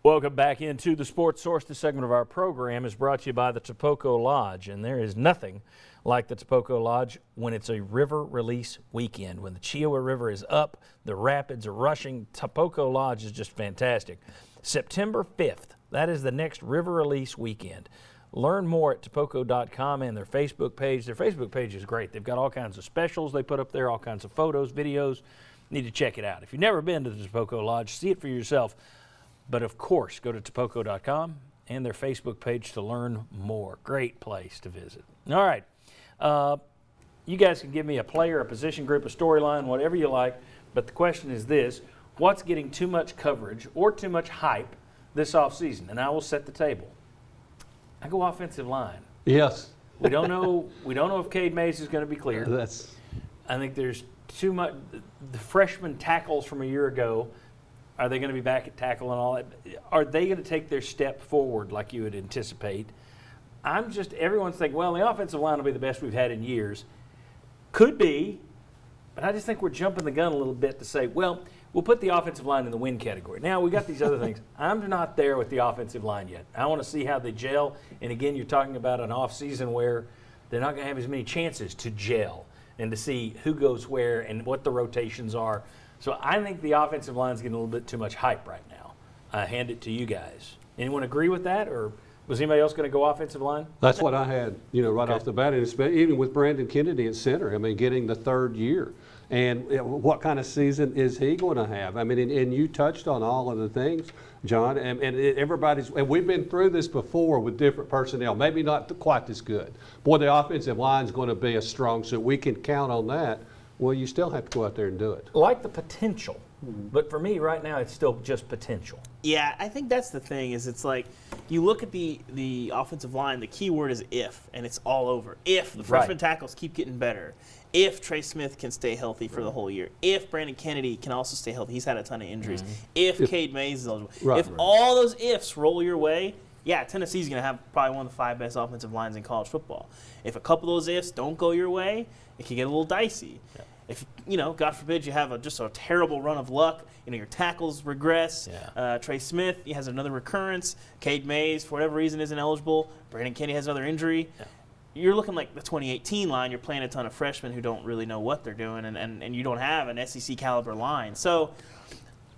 Welcome back into the Sports Source. This segment of our program is brought to you by the Topoco Lodge, and there is nothing like the Topoco Lodge when it's a river release weekend. When the Chiowa River is up, the rapids are rushing, Topoco Lodge is just fantastic. September 5th, that is the next river release weekend. Learn more at topoco.com and their Facebook page. Their Facebook page is great. They've got all kinds of specials they put up there, all kinds of photos, videos. You need to check it out. If you've never been to the Topoco Lodge, see it for yourself. But, of course, go to topoco.com and their Facebook page to learn more. Great place to visit. All right. You guys can give me a player, a position group, a storyline, whatever you like. But the question is this: what's getting too much coverage or too much hype this offseason? And I will set the table. I go offensive line. Yes. We don't know if Cade Mays is going to be cleared. I think there's too much. The freshman tackles from a year ago, are they going to be back at tackle and all that? Are they going to take their step forward like you would anticipate? Everyone's thinking, well, the offensive line will be the best we've had in years. Could be, but I just think we're jumping the gun a little bit to say, well, we'll put the offensive line in the win category. Now, we got these other things. I'm not there with the offensive line yet. I want to see how they gel. And, again, you're talking about an offseason where they're not going to have as many chances to gel and to see who goes where and what the rotations are. So I think the offensive line is getting a little bit too much hype right now. I hand it to you guys. Anyone agree with that, or was anybody else going to go offensive line? That's what I had, right off the bat. And even with Brandon Kennedy at center, getting the third year. And what kind of season is he going to have? And you touched on all of the things, John, and we've been through this before with different personnel, maybe not quite as good. Boy, the offensive line is going to be a strong suit. We can count on that. Well, you still have to go out there and do it. Like the potential. But for me right now, it's still just potential. Yeah, I think that's the thing is it's like you look at the offensive line, the key word is if, and it's all over. If the freshman tackles keep getting better. If Trey Smith can stay healthy for the whole year. If Brandon Kennedy can also stay healthy. He's had a ton of injuries. If Cade Mays is eligible. All those ifs roll your way, yeah, Tennessee's going to have probably one of the 5 best offensive lines in college football. If a couple of those ifs don't go your way, it can get a little dicey. Yeah. If, God forbid you have just a terrible run of luck, your tackles regress. Yeah. Trey Smith, he has another recurrence. Cade Mays, for whatever reason, isn't eligible. Brandon Kennedy has another injury. Yeah. You're looking like the 2018 line. You're playing a ton of freshmen who don't really know what they're doing, and you don't have an SEC caliber line. So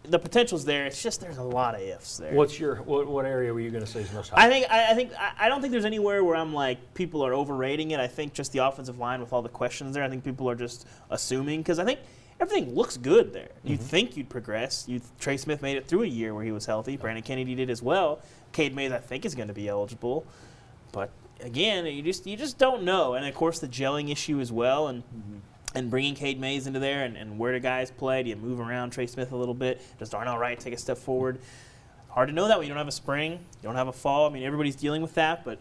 the potential's there. It's just there's a lot of ifs there. What area were you going to say is most high? I don't think there's anywhere where I'm like people are overrating it. I think just the offensive line with all the questions there. I think people are just assuming because I think everything looks good there. You'd think you'd progress. Trey Smith made it through a year where he was healthy. Brandon Kennedy did as well. Cade Mays I think is going to be eligible, but again you just don't know. And of course the gelling issue as well and bringing Cade Mays into there and where do guys play? Do you move around Trey Smith a little bit? Does Darnell Wright take a step forward? Hard to know that when you don't have a spring, you don't have a fall. Everybody's dealing with that, but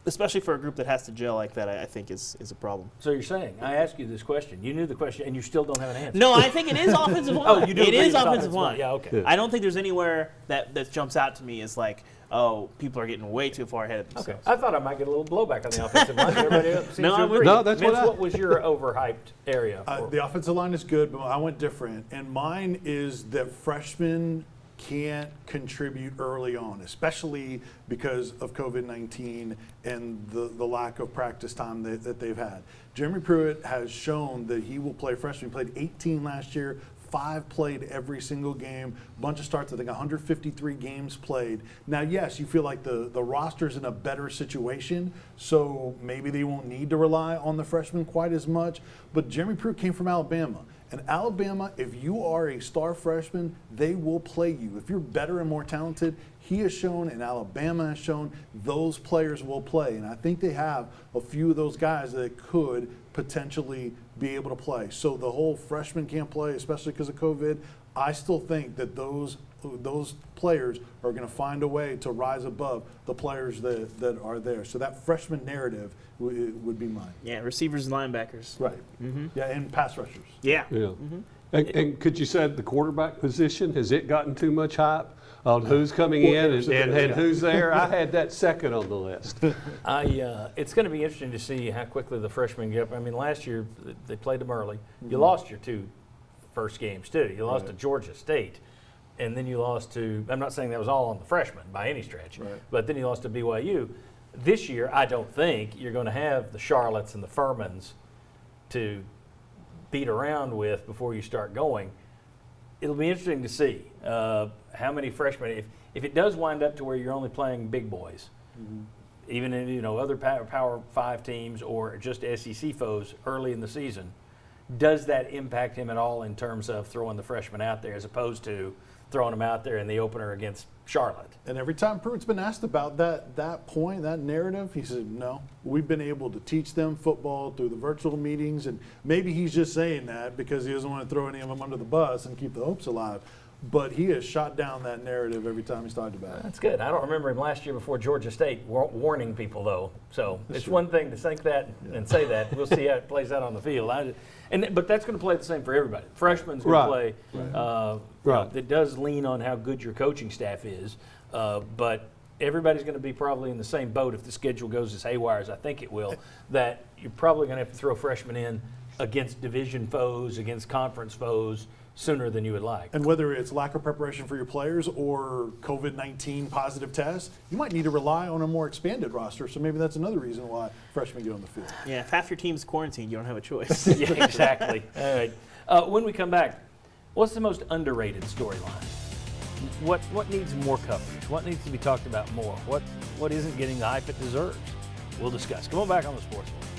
especially for a group that has to gel like that, I think is a problem. So you're saying, I asked you this question. You knew the question, and you still don't have an answer. No, I think it is offensive line. Oh, you do? It is offensive line. Yeah, okay. I don't think there's anywhere that jumps out to me as like, oh, people are getting way too far ahead of themselves. Okay. I thought I might get a little blowback on the offensive line. Everybody else seems to agree. No, that's Vince, what was your overhyped area? The offensive line is good, but I went different. And mine is that freshmen can't contribute early on, especially because of COVID-19 and the lack of practice time that they've had. Jeremy Pruitt has shown that he will play freshman. He played 18 last year, 5 played every single game, bunch of starts, I think 153 games played. Now, yes, you feel like the roster's in a better situation, so maybe they won't need to rely on the freshmen quite as much, but Jeremy Pruitt came from Alabama. And Alabama, if you are a star freshman, they will play you. If you're better and more talented, he has shown and Alabama has shown those players will play. And I think they have a few of those guys that could potentially be able to play. So the whole freshman can't play, especially because of COVID. I still think that those players are going to find a way to rise above the players that are there. So that freshman narrative would be mine. Yeah, receivers and linebackers. Right. Mm-hmm. Yeah, and pass rushers. Yeah. Mm-hmm. And could you say the quarterback position, has it gotten too much hype on who's coming in and who's there? I had that second on the list. It's going to be interesting to see how quickly the freshmen get up. Last year they played them early. You lost your 2 first games too. You lost to Georgia State. and then you lost to, I'm not saying that was all on the freshmen by any stretch, Right. but then you lost to BYU. This year, I don't think you're going to have the Charlottes and the Furmans to beat around with before you start going. It'll be interesting to see how many freshmen, if it does wind up to where you're only playing big boys, even in other Power 5 teams or just SEC foes early in the season, does that impact him at all in terms of throwing the freshmen out there as opposed to throwing them out there in the opener against Charlotte? And every time Pruitt's been asked about that point, that narrative, he said, no, we've been able to teach them football through the virtual meetings. And maybe he's just saying that because he doesn't want to throw any of them under the bus and keep the hopes alive. But he has shot down that narrative every time he's talked about it. That's good. I don't remember him last year before Georgia State warning people, though. So it's one thing to think that and say that. We'll see how it plays out on the field. But that's going to play the same for everybody. Freshman's going to play. Right. It does lean on how good your coaching staff is. But everybody's going to be probably in the same boat if the schedule goes as haywire as I think it will, that you're probably going to have to throw freshmen in against division foes, against conference foes, sooner than you would like. And whether it's lack of preparation for your players or COVID-19 positive tests, you might need to rely on a more expanded roster. So maybe that's another reason why freshmen get on the field. Yeah, if half your team's quarantined, you don't have a choice. Yeah, exactly. All right. When we come back, what's the most underrated storyline? What needs more coverage? What needs to be talked about more? What isn't getting the hype it deserves? We'll discuss. Come on back on the Sports One.